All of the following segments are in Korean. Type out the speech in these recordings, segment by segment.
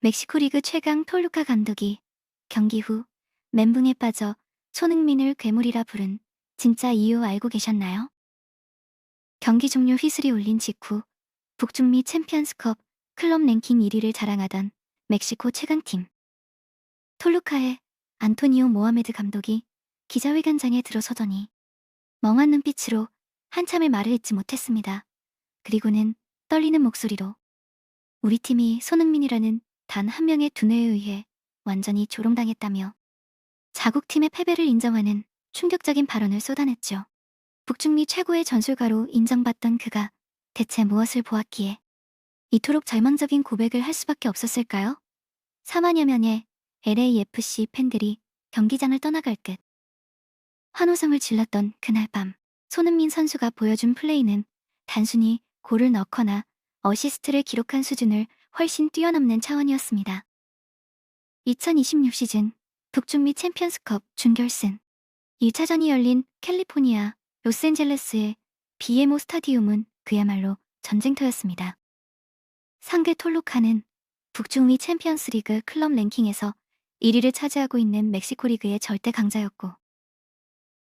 멕시코 리그 최강 톨루카 감독이 경기 후 멘붕에 빠져 손흥민을 괴물이라 부른 진짜 이유 알고 계셨나요? 경기 종료 휘슬이 울린 직후 북중미 챔피언스컵 클럽 랭킹 1위를 자랑하던 멕시코 최강팀 톨루카의 안토니오 모하메드 감독이 기자회견장에 들어서더니 멍한 눈빛으로 한참을 말을 잇지 못했습니다. 그리고는 떨리는 목소리로 우리 팀이 손흥민이라는 단 한 명의 두뇌에 의해 완전히 조롱당했다며 자국팀의 패배를 인정하는 충격적인 발언을 쏟아냈죠. 북중미 최고의 전술가로 인정받던 그가 대체 무엇을 보았기에 이토록 절망적인 고백을 할 수밖에 없었을까요? 4만여 명의 LAFC 팬들이 경기장을 떠나갈 듯 환호성을 질렀던 그날 밤 손흥민 선수가 보여준 플레이는 단순히 골을 넣거나 어시스트를 기록한 수준을 훨씬 뛰어넘는 차원이었습니다. 2026 시즌 북중미 챔피언스컵 준결승 1차전이 열린 캘리포니아 로스앤젤레스의 BMO 스타디움은 그야말로 전쟁터였습니다. 상대 톨루카는 북중미 챔피언스리그 클럽 랭킹에서 1위를 차지하고 있는 멕시코 리그의 절대 강자였고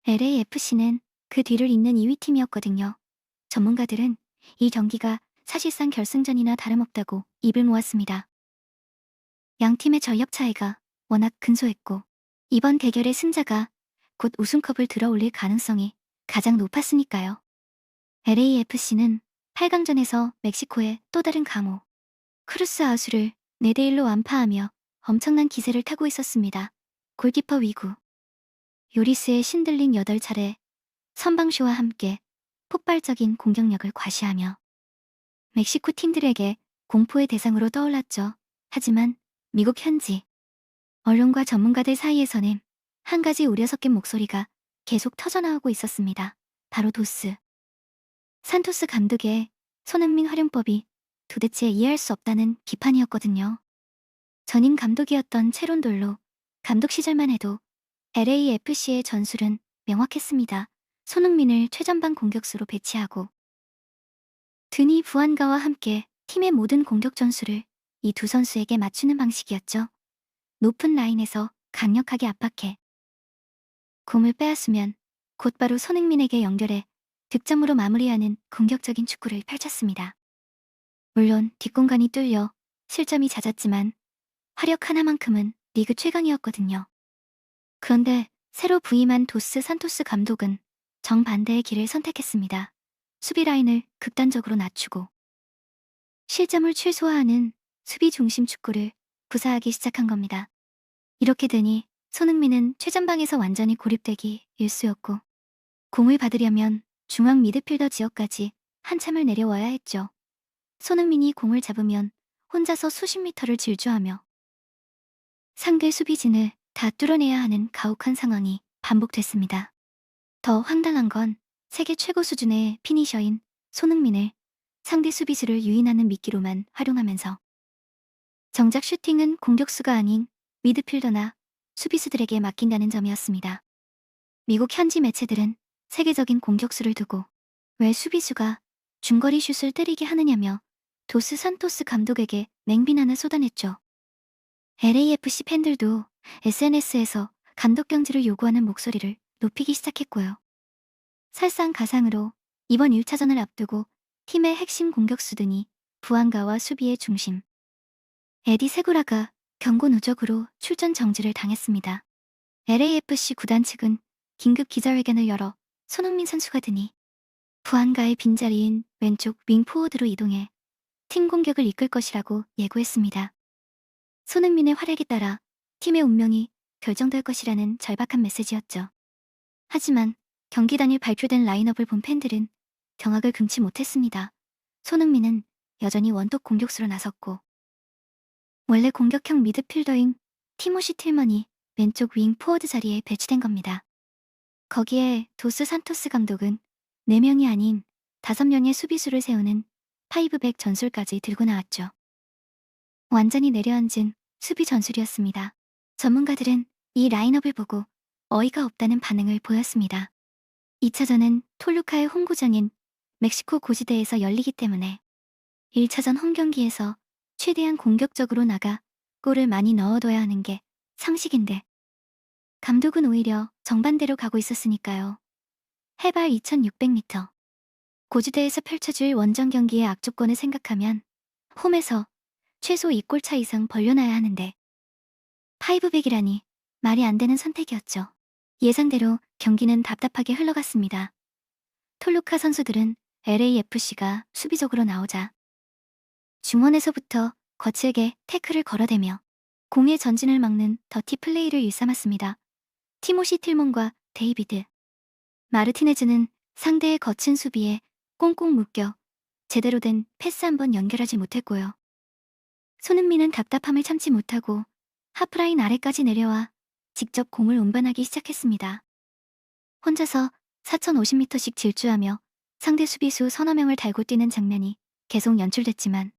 LAFC는 그 뒤를 잇는 2위 팀이었거든요. 전문가들은 이 경기가 사실상 결승전이나 다름없다고 입을 모았습니다. 양 팀의 전력 차이가 워낙 근소했고 이번 대결의 승자가 곧 우승컵을 들어올릴 가능성이 가장 높았으니까요. LAFC는 8강전에서 멕시코의 또 다른 강호 크루스 아수를 4대1로 완파하며 엄청난 기세를 타고 있었습니다. 골키퍼 위구 요리스의 신들링 8차례 선방쇼와 함께 폭발적인 공격력을 과시하며 멕시코 팀들에게 공포의 대상으로 떠올랐죠. 하지만 미국 현지 언론과 전문가들 사이에서는 한 가지 우려 섞인 목소리가 계속 터져나오고 있었습니다. 바로 도스 산토스 감독의 손흥민 활용법이 도대체 이해할 수 없다는 비판이었거든요. 전임 감독이었던 체론돌로 감독 시절만 해도 LAFC의 전술은 명확했습니다. 손흥민을 최전방 공격수로 배치하고 드니 부안가와 함께 팀의 모든 공격 전술을 이 두 선수에게 맞추는 방식이었죠. 높은 라인에서 강력하게 압박해 공을 빼앗으면 곧바로 손흥민에게 연결해 득점으로 마무리하는 공격적인 축구를 펼쳤습니다. 물론 뒷공간이 뚫려 실점이 잦았지만 화력 하나만큼은 리그 최강이었거든요. 그런데 새로 부임한 도스 산토스 감독은 정반대의 길을 선택했습니다. 수비 라인을 극단적으로 낮추고 실점을 최소화하는 수비 중심 축구를 구사하기 시작한 겁니다. 이렇게 되니 손흥민은 최전방에서 완전히 고립되기 일쑤였고 공을 받으려면 중앙 미드필더 지역까지 한참을 내려와야 했죠. 손흥민이 공을 잡으면 혼자서 수십 미터를 질주하며 상대 수비진을 다 뚫어내야 하는 가혹한 상황이 반복됐습니다. 더 황당한 건 세계 최고 수준의 피니셔인 손흥민을 상대 수비수를 유인하는 미끼로만 활용하면서 정작 슈팅은 공격수가 아닌 미드필더나 수비수들에게 맡긴다는 점이었습니다. 미국 현지 매체들은 세계적인 공격수를 두고 왜 수비수가 중거리 슛을 때리게 하느냐며 도스 산토스 감독에게 맹비난을 쏟아냈죠. LAFC 팬들도 SNS에서 감독 경질을 요구하는 목소리를 높이기 시작했고요. 설상가상으로 이번 1차전을 앞두고 팀의 핵심 공격수들이 부안가와 수비의 중심 에디 세구라가 경고 누적으로 출전 정지를 당했습니다. LAFC 구단 측은 긴급 기자회견을 열어 손흥민 선수가 드니 부안가의 빈자리인 왼쪽 윙포워드로 이동해 팀 공격을 이끌 것이라고 예고했습니다. 손흥민의 활약에 따라 팀의 운명이 결정될 것이라는 절박한 메시지였죠. 하지만 경기 당일 발표된 라인업을 본 팬들은 경악을 금치 못했습니다. 손흥민은 여전히 원톱 공격수로 나섰고 원래 공격형 미드필더인 티모시 틸먼이 왼쪽 윙 포워드 자리에 배치된 겁니다. 거기에 도스 산토스 감독은 4명이 아닌 5명의 수비수를 세우는 파이브백 전술까지 들고 나왔죠. 완전히 내려앉은 수비 전술이었습니다. 전문가들은 이 라인업을 보고 어이가 없다는 반응을 보였습니다. 2차전은 톨루카의 홈구장인 멕시코 고지대에서 열리기 때문에 1차전 홈경기에서 최대한 공격적으로 나가 골을 많이 넣어둬야 하는 게 상식인데 감독은 오히려 정반대로 가고 있었으니까요. 해발 2600m. 고지대에서 펼쳐질 원정 경기의 악조건을 생각하면 홈에서 최소 2골차 이상 벌려놔야 하는데 파이브백이라니 말이 안 되는 선택이었죠. 예상대로 경기는 답답하게 흘러갔습니다. 톨루카 선수들은 LAFC가 수비적으로 나오자 중원에서부터 거칠게 태클을 걸어대며 공의 전진을 막는 더티 플레이를 일삼았습니다. 티모시 틸몬과 데이비드 마르티네즈는 상대의 거친 수비에 꽁꽁 묶여 제대로 된 패스 한번 연결하지 못했고요. 손흥민은 답답함을 참지 못하고 하프라인 아래까지 내려와 직접 공을 운반하기 시작했습니다. 혼자서 4050m씩 질주하며 상대 수비수 서너 명을 달고 뛰는 장면이 계속 연출됐지만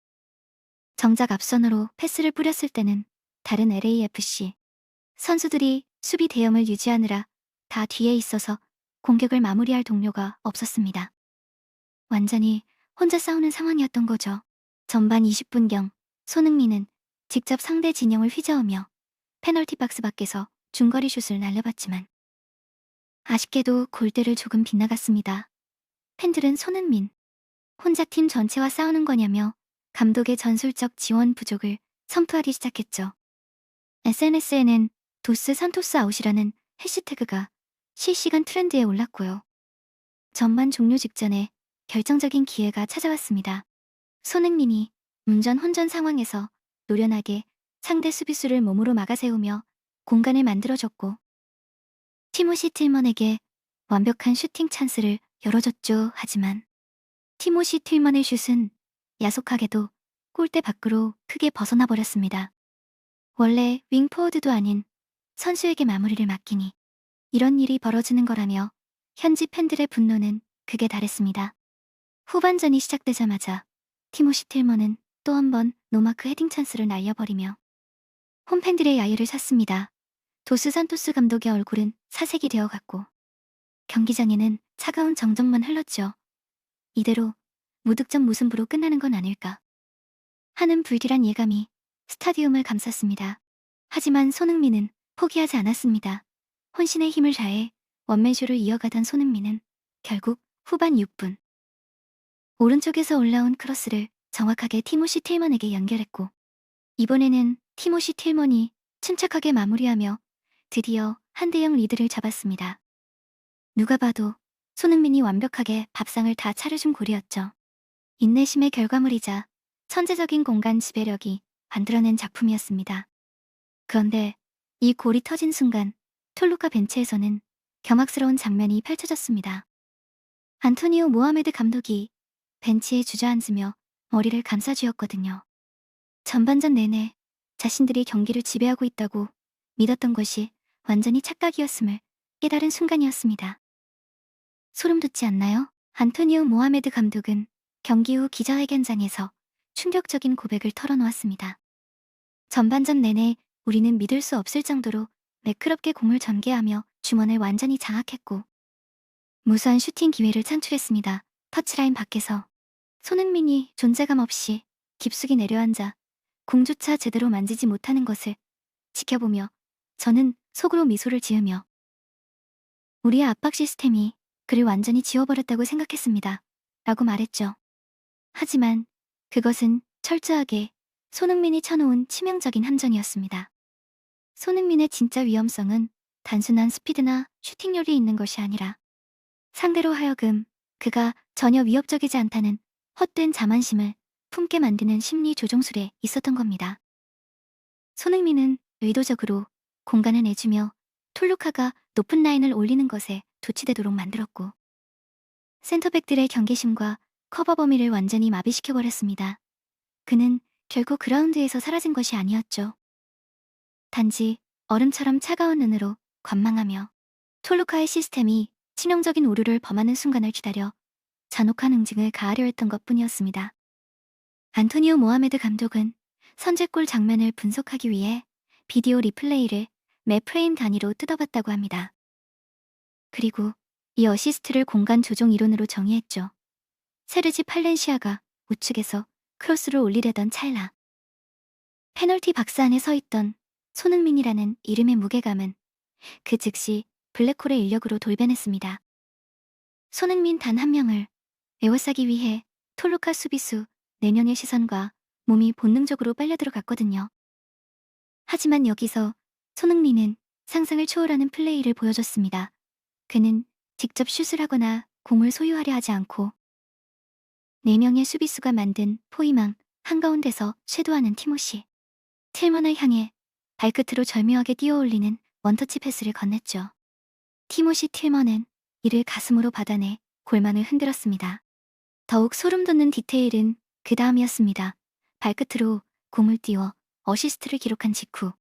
정작 앞선으로 패스를 뿌렸을 때는 다른 LAFC 선수들이 수비 대형을 유지하느라 다 뒤에 있어서 공격을 마무리할 동료가 없었습니다. 완전히 혼자 싸우는 상황이었던 거죠. 전반 20분경 손흥민은 직접 상대 진영을 휘저으며 페널티 박스 밖에서 중거리 슛을 날려봤지만 아쉽게도 골대를 조금 빗나갔습니다. 팬들은 손흥민 혼자 팀 전체와 싸우는 거냐며 감독의 전술적 지원 부족을 성토하기 시작했죠. SNS에는 도스 산토스 아웃이라는 해시태그가 실시간 트렌드에 올랐고요. 전반 종료 직전에 결정적인 기회가 찾아왔습니다. 손흥민이 운전 혼전 상황에서 노련하게 상대 수비수를 몸으로 막아세우며 공간을 만들어줬고 티모시 틸먼에게 완벽한 슈팅 찬스를 열어줬죠. 하지만 티모시 틸먼의 슛은 야속하게도 골대 밖으로 크게 벗어나 버렸습니다. 원래 윙포워드도 아닌 선수에게 마무리를 맡기니 이런 일이 벌어지는 거라며 현지 팬들의 분노는 극에 달했습니다. 후반전이 시작되자마자 티모시 틸먼은 또 한 번 노마크 헤딩 찬스를 날려버리며 홈팬들의 야유를 샀습니다. 도스 산토스 감독의 얼굴은 사색이 되어갔고 경기장에는 차가운 정적만 흘렀죠. 이대로 무득점 무승부로 끝나는 건 아닐까 하는 불길한 예감이 스타디움을 감쌌습니다. 하지만 손흥민은 포기하지 않았습니다. 혼신의 힘을 다해 원맨쇼를 이어가던 손흥민은 결국 후반 6분 오른쪽에서 올라온 크로스를 정확하게 티모시 틸먼에게 연결했고 이번에는 티모시 틸먼이 침착하게 마무리하며 드디어 1대0 리드를 잡았습니다. 누가 봐도 손흥민이 완벽하게 밥상을 다 차려준 골이었죠. 인내심의 결과물이자 천재적인 공간 지배력이 만들어낸 작품이었습니다. 그런데 이 골이 터진 순간 톨루카 벤치에서는 경악스러운 장면이 펼쳐졌습니다. 안토니오 모하메드 감독이 벤치에 주저앉으며 머리를 감싸쥐었거든요. 전반전 내내 자신들이 경기를 지배하고 있다고 믿었던 것이 완전히 착각이었음을 깨달은 순간이었습니다. 소름 돋지 않나요? 안토니오 모하메드 감독은 경기 후 기자회견장에서 충격적인 고백을 털어놓았습니다. 전반전 내내 우리는 믿을 수 없을 정도로 매끄럽게 공을 전개하며 주머니를 완전히 장악했고 무수한 슈팅 기회를 창출했습니다. 터치라인 밖에서 손흥민이 존재감 없이 깊숙이 내려앉아 공조차 제대로 만지지 못하는 것을 지켜보며 저는 속으로 미소를 지으며 우리의 압박 시스템이 그를 완전히 지워버렸다고 생각했습니다. 라고 말했죠. 하지만 그것은 철저하게 손흥민이 쳐놓은 치명적인 함정이었습니다. 손흥민의 진짜 위험성은 단순한 스피드나 슈팅력이 있는 것이 아니라 상대로 하여금 그가 전혀 위협적이지 않다는 헛된 자만심을 품게 만드는 심리 조종술에 있었던 겁니다. 손흥민은 의도적으로 공간을 내주며 톨루카가 높은 라인을 올리는 것에 도취되도록 만들었고 센터백들의 경계심과 커버 범위를 완전히 마비시켜버렸습니다. 그는 결코 그라운드에서 사라진 것이 아니었죠. 단지 얼음처럼 차가운 눈으로 관망하며 톨루카의 시스템이 치명적인 오류를 범하는 순간을 기다려 잔혹한 응징을 가하려 했던 것뿐이었습니다. 안토니오 모하메드 감독은 선제골 장면을 분석하기 위해 비디오 리플레이를 매 프레임 단위로 뜯어봤다고 합니다. 그리고 이 어시스트를 공간 조종 이론으로 정의했죠. 세르지 팔렌시아가 우측에서 크로스를 올리려던 찰나 페널티 박스 안에 서 있던 손흥민이라는 이름의 무게감은 그 즉시 블랙홀의 인력으로 돌변했습니다. 손흥민 단 한 명을 에워싸기 위해 톨루카 수비수 4명의 시선과 몸이 본능적으로 빨려 들어갔거든요. 하지만 여기서 손흥민은 상상을 초월하는 플레이를 보여줬습니다. 그는 직접 슛을 하거나 공을 소유하려 하지 않고 4명의 수비수가 만든 포위망 한가운데서 쇄도하는 티모시 틸먼을 향해 발끝으로 절묘하게 뛰어올리는 원터치 패스를 건넸죠. 티모시 틸먼은 이를 가슴으로 받아내 골망을 흔들었습니다. 더욱 소름 돋는 디테일은 그 다음이었습니다. 발끝으로 공을 띄워 어시스트를 기록한 직후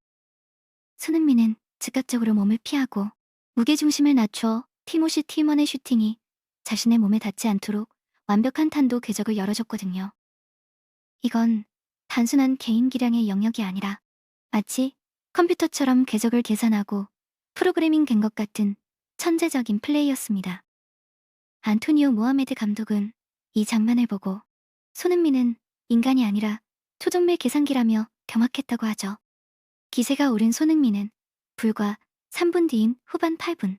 손흥민은 즉각적으로 몸을 피하고 무게중심을 낮춰 티모시 틸먼의 슈팅이 자신의 몸에 닿지 않도록 완벽한 탄도 궤적을 열어줬거든요. 이건 단순한 개인 기량의 영역이 아니라 마치 컴퓨터처럼 궤적을 계산하고 프로그래밍 된 것 같은 천재적인 플레이였습니다. 안토니오 모하메드 감독은 이 장면을 보고 손흥민은 인간이 아니라 초정밀 계산기라며 경악했다고 하죠. 기세가 오른 손흥민은 불과 3분 뒤인 후반 8분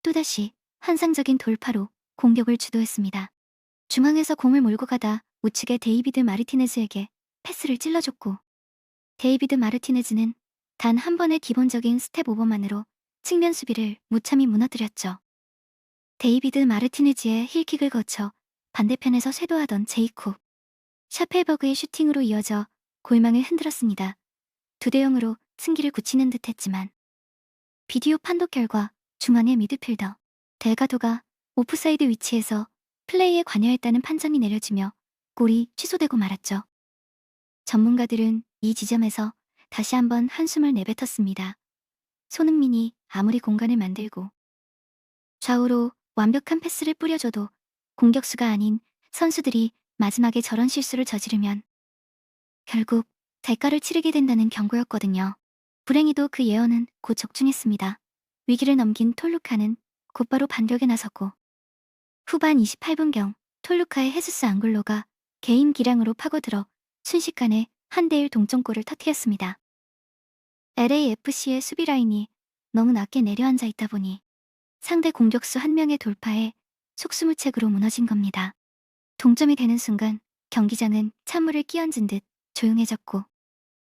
또다시 환상적인 돌파로 공격을 주도했습니다. 중앙에서 공을 몰고 가다 우측의 데이비드 마르티네즈에게 패스를 찔러줬고 데이비드 마르티네즈는 단 한 번의 기본적인 스텝 오버만으로 측면 수비를 무참히 무너뜨렸죠. 데이비드 마르티네즈의 힐킥을 거쳐 반대편에서 쇄도하던 제이콥 샤펠버그의 슈팅으로 이어져 골망을 흔들었습니다. 2대0으로 승기를 굳히는 듯 했지만 비디오 판독 결과 중앙의 미드필더 델가도가 오프사이드 위치에서 플레이에 관여했다는 판정이 내려지며 골이 취소되고 말았죠. 전문가들은 이 지점에서 다시 한번 한숨을 내뱉었습니다. 손흥민이 아무리 공간을 만들고 좌우로 완벽한 패스를 뿌려줘도 공격수가 아닌 선수들이 마지막에 저런 실수를 저지르면 결국 대가를 치르게 된다는 경고였거든요. 불행히도 그 예언은 곧 적중했습니다. 위기를 넘긴 톨루카는 곧바로 반격에 나섰고 후반 28분경 톨루카의 헤수스 앙글로가 개인 기량으로 파고들어 순식간에 1대1 동점골을 터뜨렸습니다. LAFC의 수비 라인이 너무 낮게 내려앉아 있다 보니 상대 공격수 1명의 돌파에 속수무책으로 무너진 겁니다. 동점이 되는 순간 경기장은 찬물을 끼얹은 듯 조용해졌고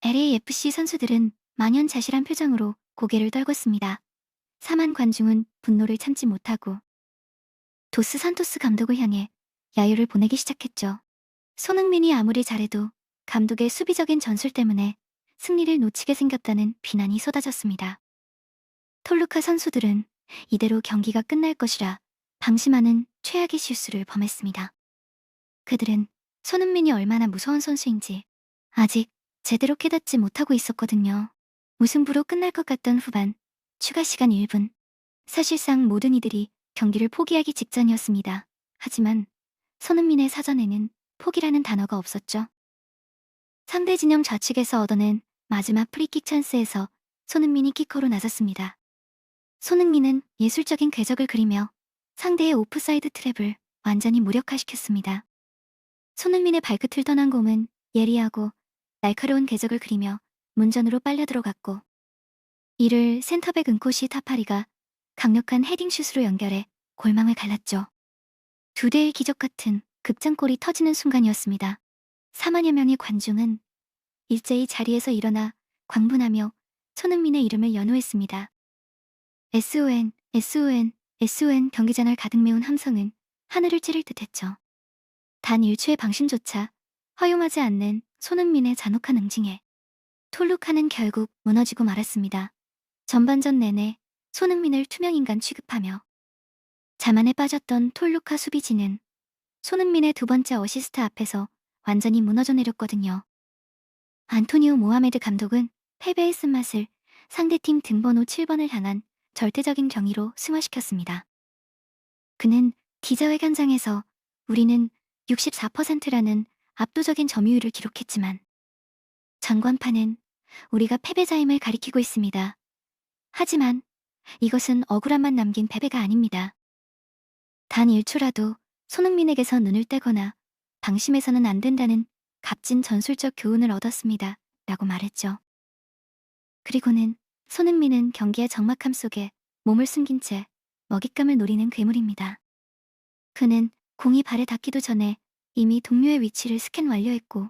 LAFC 선수들은 만연자실한 표정으로 고개를 떨궜습니다. 사만 관중은 분노를 참지 못하고 도스 산토스 감독을 향해 야유를 보내기 시작했죠. 손흥민이 아무리 잘해도 감독의 수비적인 전술 때문에 승리를 놓치게 생겼다는 비난이 쏟아졌습니다. 톨루카 선수들은 이대로 경기가 끝날 것이라 방심하는 최악의 실수를 범했습니다. 그들은 손흥민이 얼마나 무서운 선수인지 아직 제대로 깨닫지 못하고 있었거든요. 무승부로 끝날 것 같던 후반 추가 시간 1분 사실상 모든 이들이 경기를 포기하기 직전이었습니다. 하지만 손흥민의 사전에는 포기라는 단어가 없었죠. 상대 진영 좌측에서 얻어낸 마지막 프리킥 찬스에서 손흥민이 키커로 나섰습니다. 손흥민은 예술적인 궤적을 그리며 상대의 오프사이드 트랩을 완전히 무력화시켰습니다. 손흥민의 발끝을 떠난 공은 예리하고 날카로운 궤적을 그리며 문전으로 빨려 들어갔고 이를 센터백 은코시 타파리가 강력한 헤딩슛으로 연결해 골망을 갈랐죠. 2대1 기적 같은 극장골이 터지는 순간이었습니다. 4만여 명의 관중은 일제히 자리에서 일어나 광분하며 손흥민의 이름을 연호했습니다. SON, SON, SON 경기장을 가득 메운 함성은 하늘을 찌를 듯했죠. 단 1초의 방심조차 허용하지 않는 손흥민의 잔혹한 응징에 톨루카는 결국 무너지고 말았습니다. 전반전 내내 손흥민을 투명인간 취급하며 자만에 빠졌던 톨루카 수비진은 손흥민의 2번째 어시스트 앞에서 완전히 무너져 내렸거든요. 안토니오 모하메드 감독은 패배의 쓴맛을 상대팀 등번호 7번을 향한 절대적인 경위로 승화시켰습니다. 그는 기자회견장에서 우리는 64%라는 압도적인 점유율을 기록했지만 전광판은 우리가 패배자임을 가리키고 있습니다. 하지만 이것은 억울함만 남긴 패배가 아닙니다. 단 1초라도 손흥민에게서 눈을 떼거나 방심해서는 안 된다는 값진 전술적 교훈을 얻었습니다. 라고 말했죠. 그리고는 손흥민은 경기의 적막함 속에 몸을 숨긴 채 먹잇감을 노리는 괴물입니다. 그는 공이 발에 닿기도 전에 이미 동료의 위치를 스캔 완료했고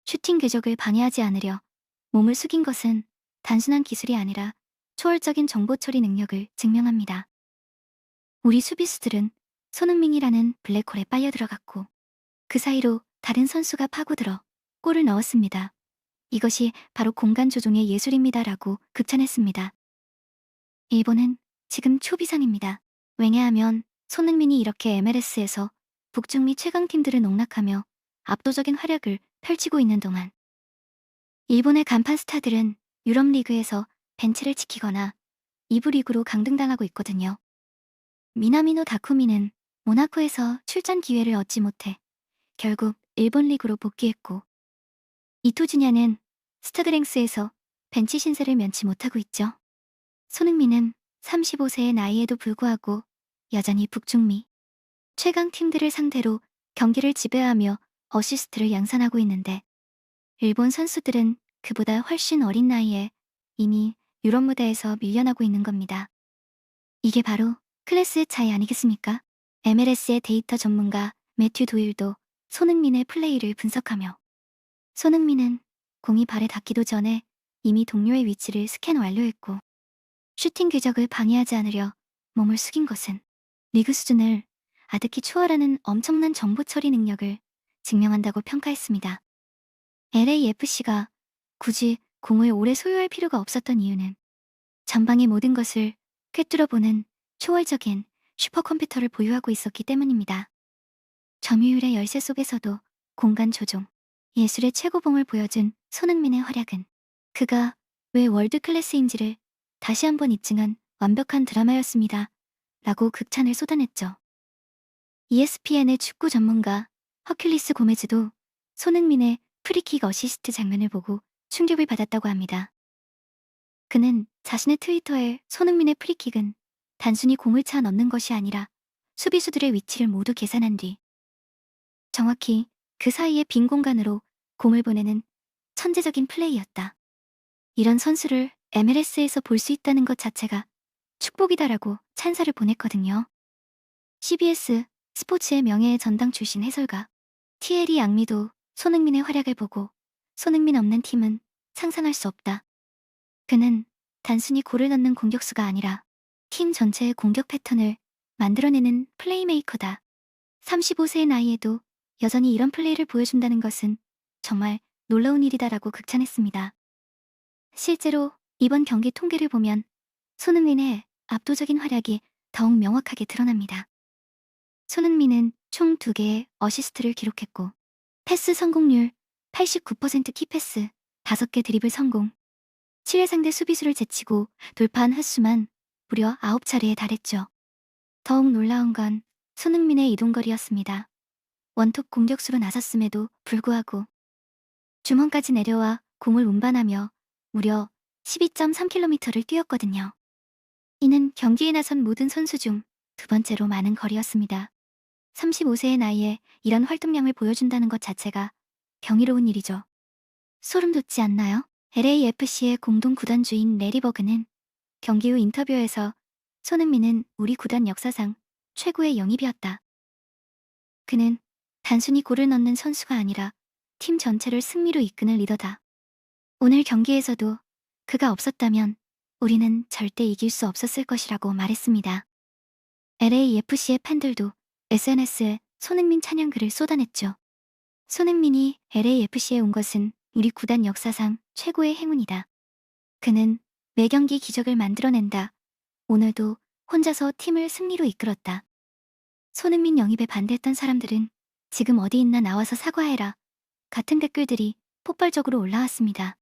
슈팅 궤적을 방해하지 않으려 몸을 숙인 것은 단순한 기술이 아니라 초월적인 정보 처리 능력을 증명합니다. 우리 수비수들은 손흥민이라는 블랙홀에 빨려들어갔고 그 사이로 다른 선수가 파고들어 골을 넣었습니다. 이것이 바로 공간 조종의 예술입니다라고 극찬했습니다. 일본은 지금 초비상입니다. 왜냐하면 손흥민이 이렇게 MLS에서 북중미 최강팀들을 농락하며 압도적인 활약을 펼치고 있는 동안 일본의 간판 스타들은 유럽 리그에서 벤치를 지키거나 2부 리그로 강등당하고 있거든요. 미나미노 다쿠미는 모나코에서 출전 기회를 얻지 못해 결국 일본 리그로 복귀했고 이토주냐는 스타드랭스에서 벤치 신세를 면치 못하고 있죠. 손흥민은 35세의 나이에도 불구하고 여전히 북중미 최강 팀들을 상대로 경기를 지배하며 어시스트를 양산하고 있는데 일본 선수들은 그보다 훨씬 어린 나이에 이미 유럽 무대에서 밀려나고 있는 겁니다. 이게 바로 클래스의 차이 아니겠습니까? MLS의 데이터 전문가 매튜 도일도 손흥민의 플레이를 분석하며 손흥민은 공이 발에 닿기도 전에 이미 동료의 위치를 스캔 완료했고 슈팅 궤적을 방해하지 않으려 몸을 숙인 것은 리그 수준을 아득히 초월하는 엄청난 정보 처리 능력을 증명한다고 평가했습니다. LAFC가 굳이 공을 오래 소유할 필요가 없었던 이유는 전방의 모든 것을 꿰뚫어보는 초월적인 슈퍼컴퓨터를 보유하고 있었기 때문입니다. 점유율의 열세 속에서도 공간 조종, 예술의 최고봉을 보여준 손흥민의 활약은 그가 왜 월드 클래스인지를 다시 한번 입증한 완벽한 드라마였습니다. 라고 극찬을 쏟아냈죠. ESPN의 축구 전문가 허큘리스 고메즈도 손흥민의 프리킥 어시스트 장면을 보고 충격을 받았다고 합니다. 그는 자신의 트위터에 손흥민의 프리킥은 단순히 공을 차 넣는 것이 아니라 수비수들의 위치를 모두 계산한 뒤 정확히 그 사이의 빈 공간으로 공을 보내는 천재적인 플레이였다. 이런 선수를 MLS에서 볼 수 있다는 것 자체가 축복이다라고 찬사를 보냈거든요. CBS 스포츠의 명예의 전당 출신 해설가 티에리 앙리도 손흥민의 활약을 보고 손흥민 없는 팀은 상상할 수 없다. 그는 단순히 골을 넣는 공격수가 아니라 팀 전체의 공격 패턴을 만들어내는 플레이메이커다. 35세의 나이에도 여전히 이런 플레이를 보여준다는 것은 정말 놀라운 일이다라고 극찬했습니다. 실제로 이번 경기 통계를 보면 손흥민의 압도적인 활약이 더욱 명확하게 드러납니다. 손흥민은 총 2개의 어시스트를 기록했고 패스 성공률 89% 키패스 5개 드리블 성공 7회 상대 수비수를 제치고 돌파한 횟수만 무려 9차례에 달했죠. 더욱 놀라운 건 손흥민의 이동거리였습니다. 원톱 공격수로 나섰음에도 불구하고 중원까지 내려와 공을 운반하며 무려 12.3km를 뛰었거든요. 이는 경기에 나선 모든 선수 중 2번째로 많은 거리였습니다. 35세의 나이에 이런 활동량을 보여준다는 것 자체가 경이로운 일이죠. 소름 돋지 않나요? LAFC의 공동 구단주인 레리 버그는 경기 후 인터뷰에서 손흥민은 우리 구단 역사상 최고의 영입이었다. 그는 단순히 골을 넣는 선수가 아니라 팀 전체를 승리로 이끄는 리더다. 오늘 경기에서도 그가 없었다면 우리는 절대 이길 수 없었을 것이라고 말했습니다. LAFC의 팬들도 SNS에 손흥민 찬양글을 쏟아냈죠. 손흥민이 LAFC에 온 것은 우리 구단 역사상 최고의 행운이다. 그는 매 경기 기적을 만들어낸다. 오늘도 혼자서 팀을 승리로 이끌었다. 손흥민 영입에 반대했던 사람들은 지금 어디 있나 나와서 사과해라. 같은 댓글들이 폭발적으로 올라왔습니다.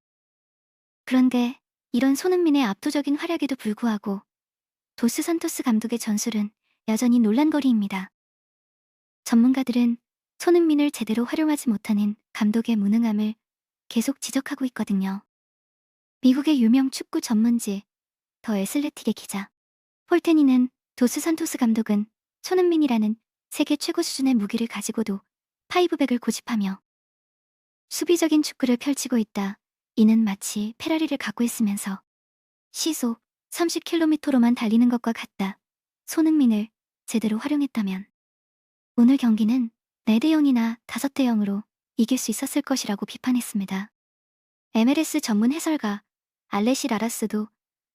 그런데 이런 손흥민의 압도적인 활약에도 불구하고 도스 산토스 감독의 전술은 여전히 논란거리입니다. 전문가들은 손흥민을 제대로 활용하지 못하는 감독의 무능함을 계속 지적하고 있거든요. 미국의 유명 축구 전문지 더 애슬레틱의 기자 폴테니는 도스 산토스 감독은 손흥민이라는 세계 최고 수준의 무기를 가지고도 파이브백을 고집하며 수비적인 축구를 펼치고 있다. 이는 마치 페라리를 갖고 있으면서 시속 30km로만 달리는 것과 같다. 손흥민을 제대로 활용했다면 오늘 경기는 4대 0이나 5대 0으로 이길 수 있었을 것이라고 비판했습니다. MLS 전문 해설가 알레시 라라스도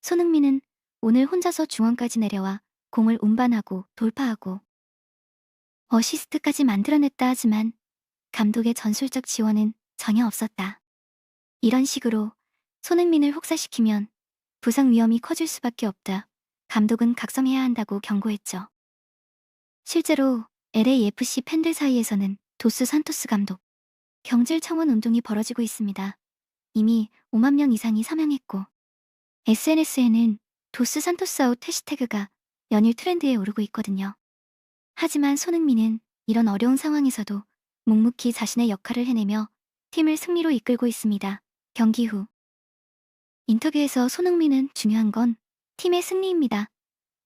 손흥민은 오늘 혼자서 중원까지 내려와 공을 운반하고 돌파하고 어시스트까지 만들어냈다 하지만 감독의 전술적 지원은 전혀 없었다. 이런 식으로 손흥민을 혹사시키면 부상 위험이 커질 수밖에 없다. 감독은 각성해야 한다고 경고했죠. 실제로 LAFC 팬들 사이에서는 도스 산토스 감독 경질 청원 운동이 벌어지고 있습니다. 이미 5만 명 이상이 서명했고 SNS에는 도스 산토스 아웃 해시태그가 연일 트렌드에 오르고 있거든요. 하지만 손흥민은 이런 어려운 상황에서도 묵묵히 자신의 역할을 해내며 팀을 승리로 이끌고 있습니다. 경기 후 인터뷰에서 손흥민은 중요한 건 팀의 승리입니다.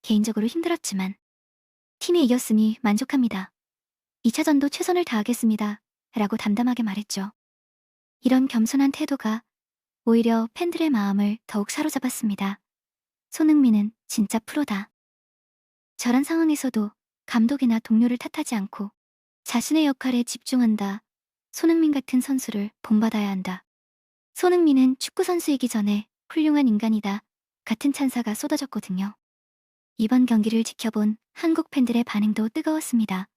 개인적으로 힘들었지만 팀이 이겼으니 만족합니다. 2차전도 최선을 다하겠습니다. 라고 담담하게 말했죠. 이런 겸손한 태도가 오히려 팬들의 마음을 더욱 사로잡았습니다. 손흥민은 진짜 프로다. 저런 상황에서도 감독이나 동료를 탓하지 않고 자신의 역할에 집중한다. 손흥민 같은 선수를 본받아야 한다. 손흥민은 축구선수이기 전에 훌륭한 인간이다. 같은 찬사가 쏟아졌거든요. 이번 경기를 지켜본 한국 팬들의 반응도 뜨거웠습니다.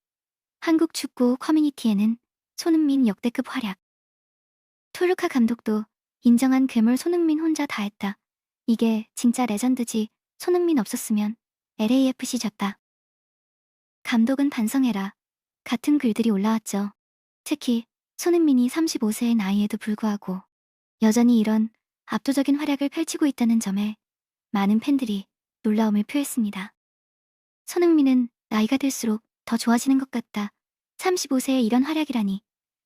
한국 축구 커뮤니티에는 손흥민 역대급 활약. 토르카 감독도 인정한 괴물 손흥민 혼자 다 했다. 이게 진짜 레전드지. 손흥민 없었으면 LAFC 졌다. 감독은 반성해라. 같은 글들이 올라왔죠. 특히 손흥민이 35세의 나이에도 불구하고 여전히 이런 압도적인 활약을 펼치고 있다는 점에 많은 팬들이 놀라움을 표했습니다. 손흥민은 나이가 들수록 더 좋아지는 것 같다. 35세에 이런 활약이라니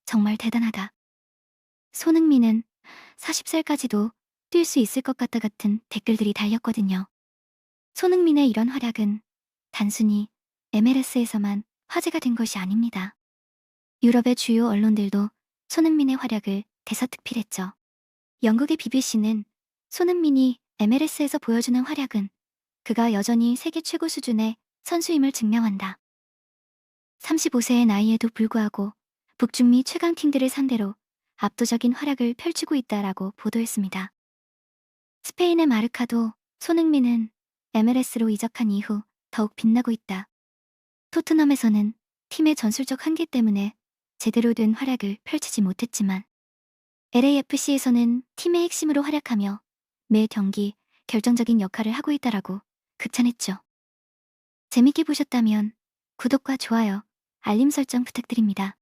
정말 대단하다. 손흥민은 40살까지도 뛸 수 있을 것 같다 같은 댓글들이 달렸거든요. 손흥민의 이런 활약은 단순히 MLS에서만 화제가 된 것이 아닙니다. 유럽의 주요 언론들도 손흥민의 활약을 대서특필했죠. 영국의 BBC는 손흥민이 MLS에서 보여주는 활약은 그가 여전히 세계 최고 수준의 선수임을 증명한다. 35세의 나이에도 불구하고 북중미 최강팀들을 상대로 압도적인 활약을 펼치고 있다라고 보도했습니다. 스페인의 마르카도 손흥민은 MLS로 이적한 이후 더욱 빛나고 있다. 토트넘에서는 팀의 전술적 한계 때문에 제대로 된 활약을 펼치지 못했지만 LAFC에서는 팀의 핵심으로 활약하며 매 경기 결정적인 역할을 하고 있다라고 극찬했죠. 재밌게 보셨다면 구독과 좋아요, 알림 설정 부탁드립니다.